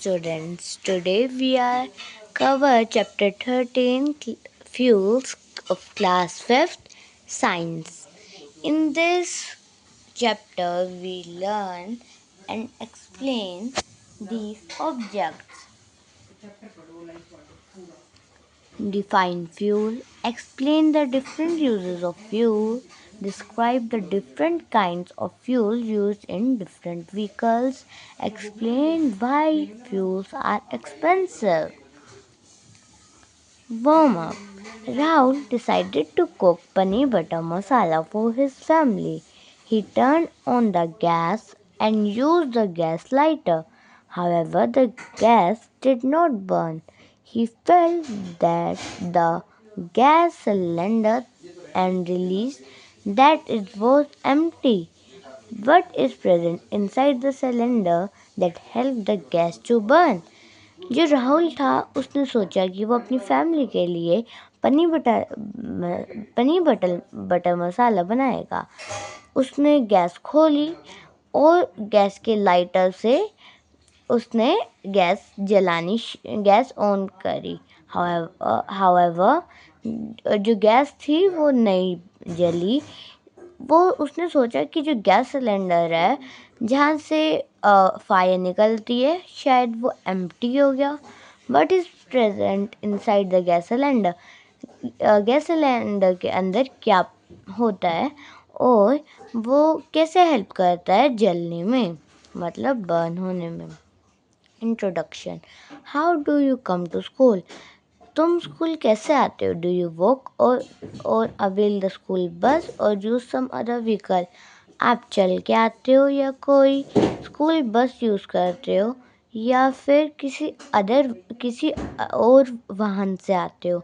students. Today we are cover chapter 13 fuels of class 5th science. In this chapter we learn and explain these objects. Define fuel, explain the different uses of fuel, describe the different kinds of fuel used in different vehicles, explain why fuels are expensive. Warm up. Rahul decided to cook paneer butter masala for his family. He turned on the gas and used the gas lighter. However, the gas did not burn. He felt that the gas cylinder and realized that it was empty. What is present inside the cylinder that helped the gas to burn? जो राहुल था उसने सोचा कि वो अपनी family के लिए paneer butter मसाला बनाएगा। उसने गैस खोली और गैस के लाइटर से उसने गैस ऑन करी। हाउएवर जो गैस थी वो नहीं जली। वो उसने सोचा कि जो गैस सिलेंडर है जहाँ से फायर निकलती है शायद वो एम्प्टी हो गया। What is present inside the gas cylinder? Gas cylinder के अंदर क्या होता है और वो कैसे हेल्प करता है जलने में, मतलब बर्न होने में। Introduction. How do you come to school? तुम स्कूल कैसे आते हो? डू यू वॉक और अवेल द स्कूल बस और यूज सम अदर व्हीकल? आप चल के आते हो या कोई स्कूल बस यूज़ करते हो या फिर किसी और वाहन से आते हो?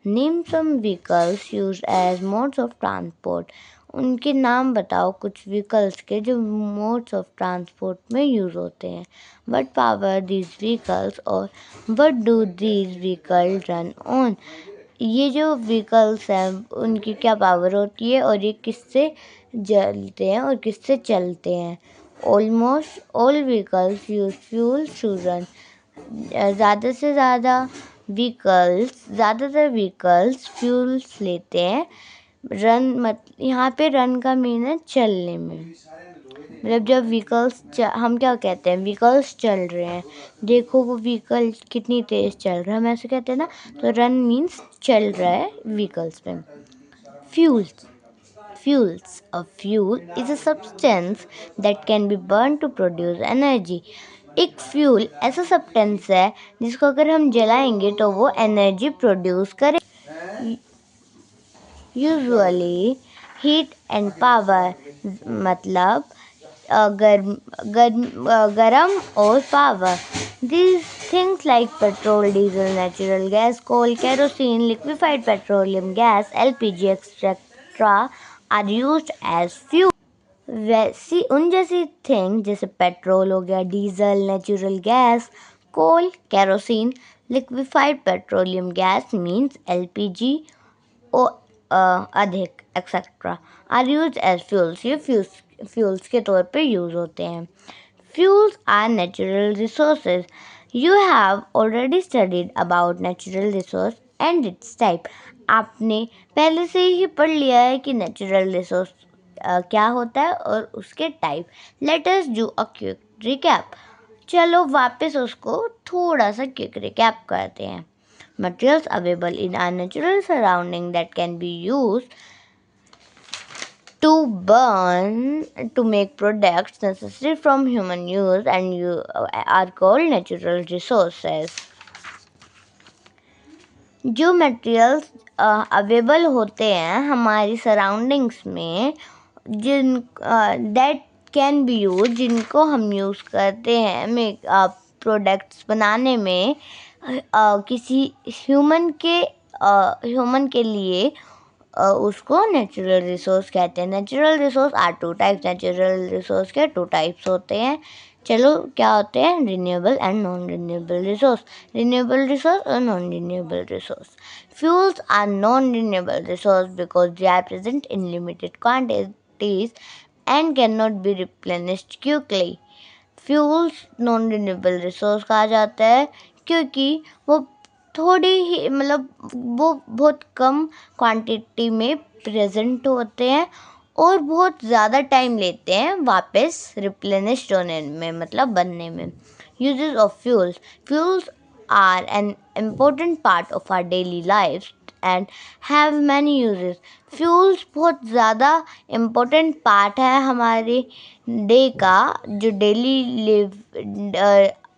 Name some vehicles use as modes of transport. उनके नाम बताओ कुछ व्हीकल्स के जो मोड्स ऑफ ट्रांसपोर्ट में यूज़ होते हैं। वट पावर दीज व्हीकल्स और what do these vehicle run on? ये जो व्हीकल्स हैं उनकी क्या पावर होती है और ये किससे जलते हैं और किससे चलते हैं। Almost all vehicles use fuel to run. ज़्यादातर व्हीकल्स फ्यूल्स लेते हैं। यहाँ पे रन का मीन है चलने में। मतलब जब हम क्या कहते हैं, व्हीकल्स चल रहे हैं, देखो वो व्हीकल कितनी तेज़ चल रहा है, हम ऐसे कहते हैं ना। तो रन मीन्स चल रहा है व्हीकल्स पे। Fuels. A fuel is a substance that can be burned to produce energy. एक फ्यूल ऐसा सब्सटेंस है जिसको अगर हम जलाएंगे तो वो एनर्जी प्रोड्यूस करे। यूजुअली हीट एंड पावर, मतलब गरम और power. These things like petrol, diesel, natural gas, coal, kerosene, liquefied petroleum gas, LPG, etc. are used as fuel. वैसी उन जैसी थिंग जैसे पेट्रोल हो गया, diesel, natural gas, coal, kerosene, liquefied petroleum gas means LPG और अधिक etcetera are use as fuels. ये fuels के तौर पे यूज़ होते हैं। Fuels are natural resources. You have already studied about natural resource and its type. आपने पहले से ही पढ़ लिया है कि नेचुरल रिसोर्स क्या होता है और उसके type. Let us do a quick recap. चलो वापस उसको थोड़ा सा क्विक रिकैप करते हैं। Materials available in our natural surrounding that can be used to burn to make products necessary from human use are called natural resources. जो materials available होते हैं हमारी सराउंडिंग्स में, दैट कैन बी यूज, जिनको हम use करते हैं products बनाने में, किसी ह्यूमन के लिए उसको नेचुरल रिसोर्स कहते हैं। Natural resource are two types. Natural resource के टू टाइप्स होते हैं। चलो क्या होते हैं? Renewable and non renewable resource. Renewable resource और non renewable resource. Fuels are non renewable resource because they are present in limited quantities and cannot be replenished quickly. फ्यूल्स नॉन रिन्यूएबल रिसोर्स कहा जाता है क्योंकि वो थोड़ी ही मतलब वो बहुत कम क्वांटिटी में प्रेजेंट होते हैं और बहुत ज़्यादा टाइम लेते हैं वापस रिप्लेनिश्ड होने में, मतलब बनने में। Uses of fuels are an important part of our daily life and have many uses. Fuels बहुत ज़्यादा इम्पोर्टेंट पार्ट है हमारे डे का, जो daily live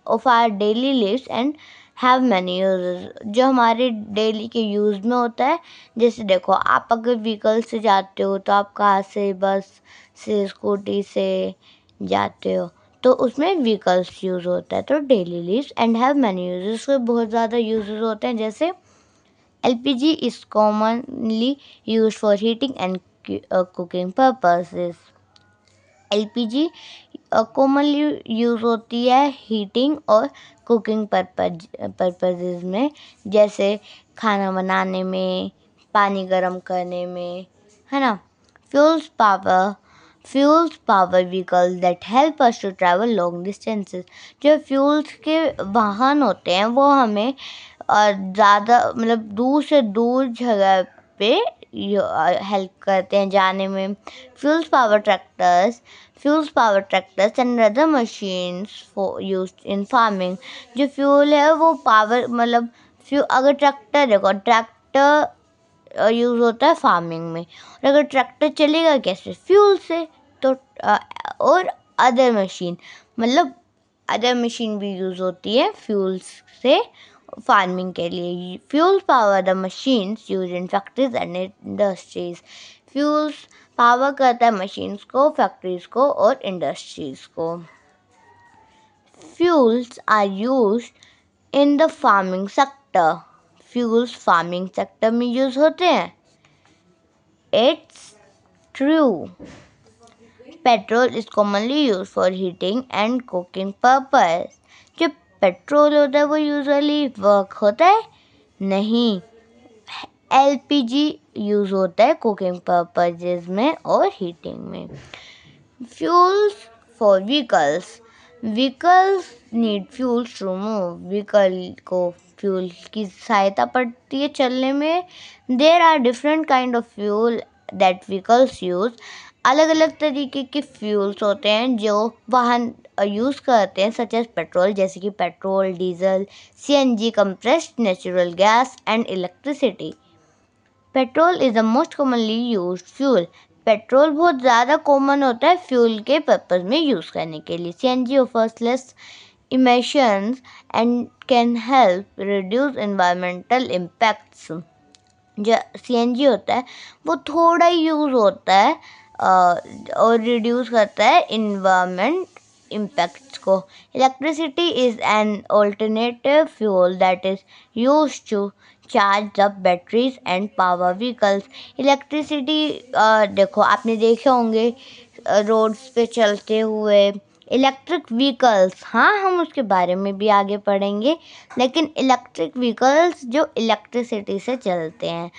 of our daily lives and have many uses, जो हमारे डेली के यूज़ में होता है। जैसे देखो, आप अगर व्हीकल से जाते हो तो आप कार से, बस से, स्कूटी से जाते हो तो उसमें व्हीकल्स यूज़ होता है। तो daily lives and have many uses के बहुत ज़्यादा यूजेस होते हैं। जैसे LPG is commonly used for heating and cooking purposes. LPG commonly use होती है हीटिंग और कुकिंग पर्पजेज में, जैसे खाना बनाने में, पानी गर्म करने में, है ना। Fuels power vehicles that help us to travel long distances. जो फ्यूल्स के वाहन होते हैं वो हमें ज़्यादा मतलब दूर से दूर जगह पे हेल्प करते हैं जाने में। Fuels power tractors and other machines for used in farming. जो फ्यूल है वो पावर मतलब अगर ट्रैक्टर देखो, ट्रैक्टर यूज़ होता है फार्मिंग में, और अगर ट्रैक्टर चलेगा कैसे? फ्यूल से। तो और अदर मशीन मतलब अदर मशीन भी यूज़ होती है फ्यूल्स से फार्मिंग के लिए। Fuels power the machines use in factories and industries. Fuels power करता है मशीन्स को, फैक्ट्रीज को और इंडस्ट्रीज को। Fuels are used in the farming sector. Fuels farming sector में यूज होते हैं। It's true. Petrol is commonly use for heating and cooking purpose. जो पेट्रोल होता है वो यूजुअली वर्क होता है? नहीं। LPG यूज होता है कुकिंग पर्पजेज में और हीटिंग में। Fuels for vehicles need fuels to move. Vehicle को फ्यूल की सहायता पड़ती है चलने में। There are different kind of fuel that vehicles use. अलग अलग तरीके के फ्यूल्स होते हैं जो वाहन यूज़ करते हैं, सच एज पेट्रोल, जैसे कि petrol, diesel, CNG, compressed natural gas and electricity. Petrol is the most commonly used fuel. Petrol बहुत ज़्यादा कॉमन होता है फ्यूल के पर्पज़ में यूज़ करने के लिए। CNG offers less emissions and can help reduce environmental impacts. जो CNG होता है वो थोड़ा ही यूज़ होता है और रिड्यूस करता है इन्वायरमेंट impacts को। Electricity is an alternative fuel that is used to charge up batteries and power vehicles. Electricity देखो, आपने देखे होंगे रोड्स पे चलते हुए इलेक्ट्रिक व्हीकल्स। हाँ, हम उसके बारे में भी आगे पढ़ेंगे, लेकिन इलेक्ट्रिक व्हीकल्स जो इलेक्ट्रिसिटी से चलते हैं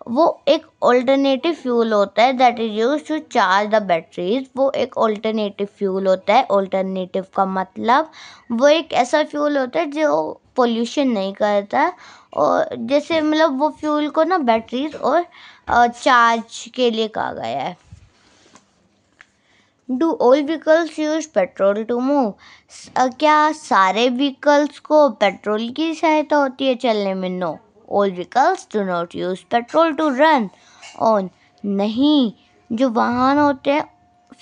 वो एक ऑल्टरनेटिव फ्यूल होता है that is use to charge the batteries. वो एक ऑल्टरनेटिव फ्यूल होता है। ऑल्टरनेटिव का मतलब वो एक ऐसा फ्यूल होता है जो पोल्यूशन नहीं करता, और जैसे मतलब वो फ्यूल को ना बैटरीज और चार्ज के लिए कहा गया है। Do all vehicles use petrol to move? क्या सारे व्हीकल्स को पेट्रोल की सहायता होती है चलने में? No, all vehicles do not use petrol to run on. नहीं, जो वाहन होते हैं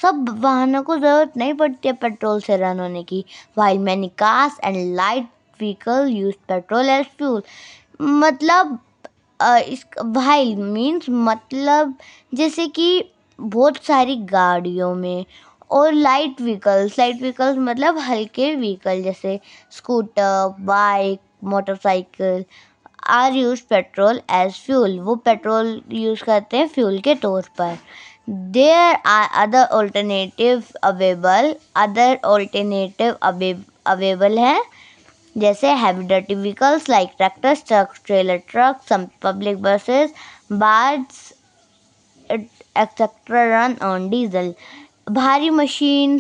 सब वाहनों को ज़रूरत नहीं पड़ती है पेट्रोल से रन होने की। While many cars and light vehicle use petrol as fuel. मतलब इस वाइल मीन्स मतलब जैसे कि बहुत सारी गाड़ियों में, और लाइट व्हीकल्स मतलब हल्के व्हीकल जैसे scooter, bike, motorcycle are use petrol as fuel. वो पेट्रोल यूज़ करते हैं फ्यूल के तौर पर। There are other alternative available हैं, जैसे heavy dirty vehicles like tractors, trucks, trailer truck, some public buses, बार्स एक्सेट्रा रन ऑन डीजल। भारी machine,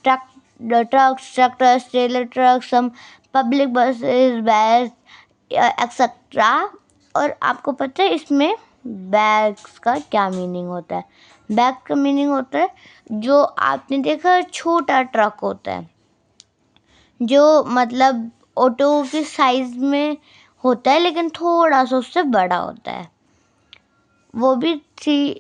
truck trucks, tractors, trailer trucks, some public buses, vans, etcetera. और आपको पता है इसमें bags का क्या मीनिंग होता है? बैग का मीनिंग होता है जो आपने देखा छोटा ट्रक होता है, जो मतलब ऑटो के साइज में होता है लेकिन थोड़ा सा उससे बड़ा होता है, वो भी 3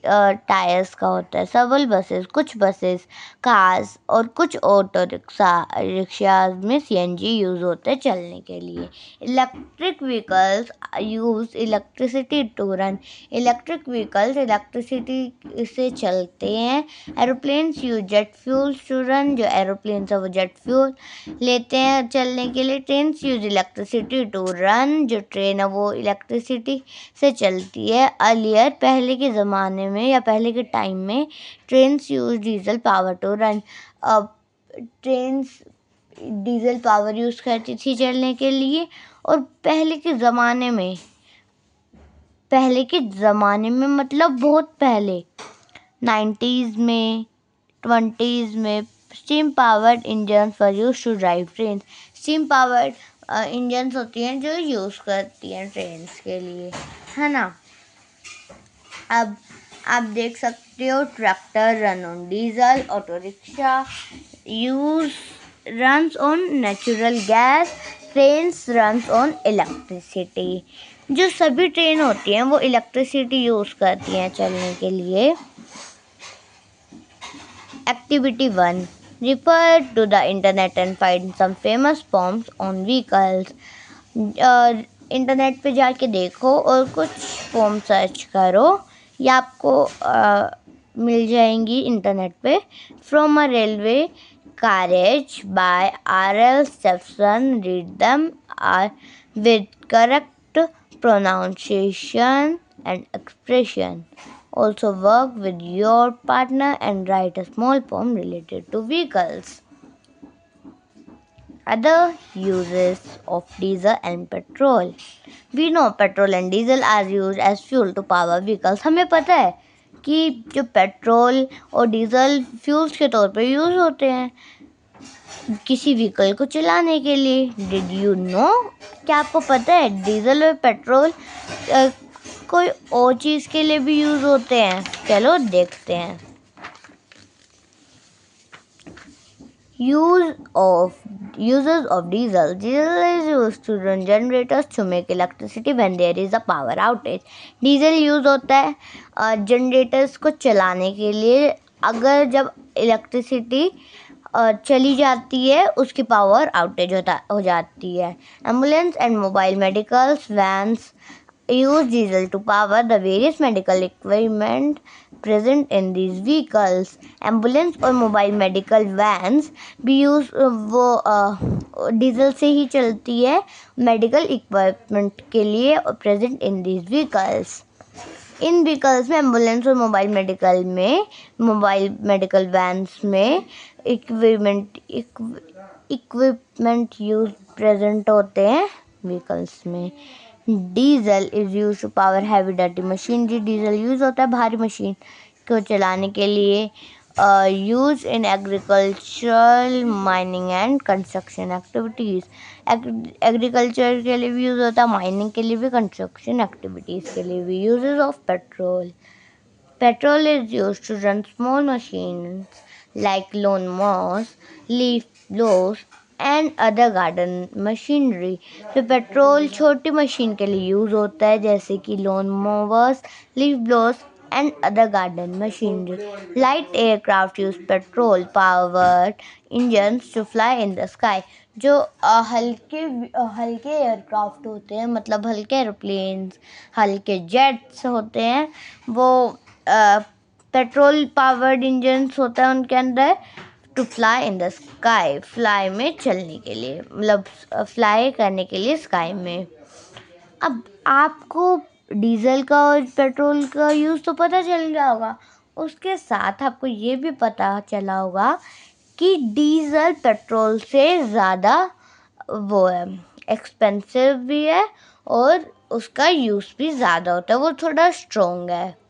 टायर्स का होता है। सेवरल बसेस, कुछ बसेस, कार्स और कुछ ऑटो रिक्शाज में सीएनजी यूज़ होते हैं चलने के लिए। Electric vehicles use electricity to run. Electric vehicles electricity से चलते हैं। Aeroplanes use jet fuels to run. जो एरोप्लेन्स है वो जेट फ्यूल लेते हैं चलने के लिए। Trains use electricity to run. जो ट्रेन है वो इलेक्ट्रिसिटी से चलती है। अर्लियर, पहले के ज़माने में या पहले के टाइम में, trains use diesel power to run. अब ट्रेन्स डीजल पावर यूज़ करती थी चलने के लिए। और पहले के ज़माने में मतलब बहुत पहले 90s में, 20s में, steam powered engines were use to drive train. Steam powered engines होती हैं जो यूज़ करती हैं ट्रेन्स के लिए, है ना। अब आप देख सकते हो tractor run on diesel, auto rickshaw runs on natural gas, trains runs on electricity. जो सभी ट्रेन होती हैं वो इलेक्ट्रिसिटी यूज़ करती हैं चलने के लिए। Activity 1, refer to the internet and find some famous poems on vehicles. Internet पे जाके देखो और कुछ पोम सर्च करो, ये आपको मिल जाएंगी इंटरनेट पे। From a railway carriage by R.L. Stephenson. Read them with correct pronunciation and expression. Also work with your partner and write a small poem related to vehicles. Other uses of diesel and petrol. We know petrol and diesel are used as fuel to power vehicles. हमें पता है कि जो petrol और diesel fuels के तौर पे use होते हैं किसी व्हीकल को चलाने के लिए। Did you know? क्या आपको पता है डीजल और पेट्रोल कोई और चीज़ के लिए भी यूज़ होते हैं? चलो देखते हैं। Uses of diesel. Diesel is used to run generators to make electricity when there is a power outage. Diesel use होता है जनरेटर्स को चलाने के लिए अगर जब इलेक्ट्रिसिटी चली जाती है, उसकी पावर आउटेज हो जाती है। Ambulance and mobile medicals vans use diesel to power the various medical equipment present in these vehicles. Ambulance और मोबाइल मेडिकल वैन्स भी यूज़ वो डीजल से ही चलती है मेडिकल इक्विपमेंट के लिए प्रेजेंट इन दीज व्हीकल्स। इन व्हीकल्स में एम्बुलेंस और मोबाइल मेडिकल वैन्स में इक्विपमेंट यूज प्रेजेंट होते हैं व्हीकल्स में। Diesel is use to power heavy dirty machinery. Diesel use होता है भारी मशीन को चलाने के लिए। Use in agricultural, mining and construction activities. Agriculture के लिए भी यूज़ होता है, माइनिंग के लिए भी, कंस्ट्रक्शन एक्टिविटीज़ के लिए भी। Uses of petrol. Petrol is use to run small machines like lawn mowers, leaf blowers and other garden machinery. तो पेट्रोल छोटी मशीन के लिए यूज़ होता है जैसे कि lawn mowers, leaf blowers and other garden machinery. Light aircraft use petrol powered engines to fly in the sky. जो हल्के एयरक्राफ्ट होते हैं, मतलब हल्के एरोप्लेन्स, हल्के जेट्स होते हैं, वो पेट्रोल पावर्ड इंजन्स होता है उनके अंदर, to fly in the sky, fly में चलने के लिए, मतलब फ्लाई करने के लिए स्काई में। अब आपको डीजल का और पेट्रोल का यूज़ तो पता चल गया होगा, उसके साथ आपको ये भी पता चला होगा कि डीजल पेट्रोल से ज़्यादा वो है, एक्सपेंसिव भी है और उसका यूज़ भी ज़्यादा होता है, वो थोड़ा स्ट्रॉन्ग है।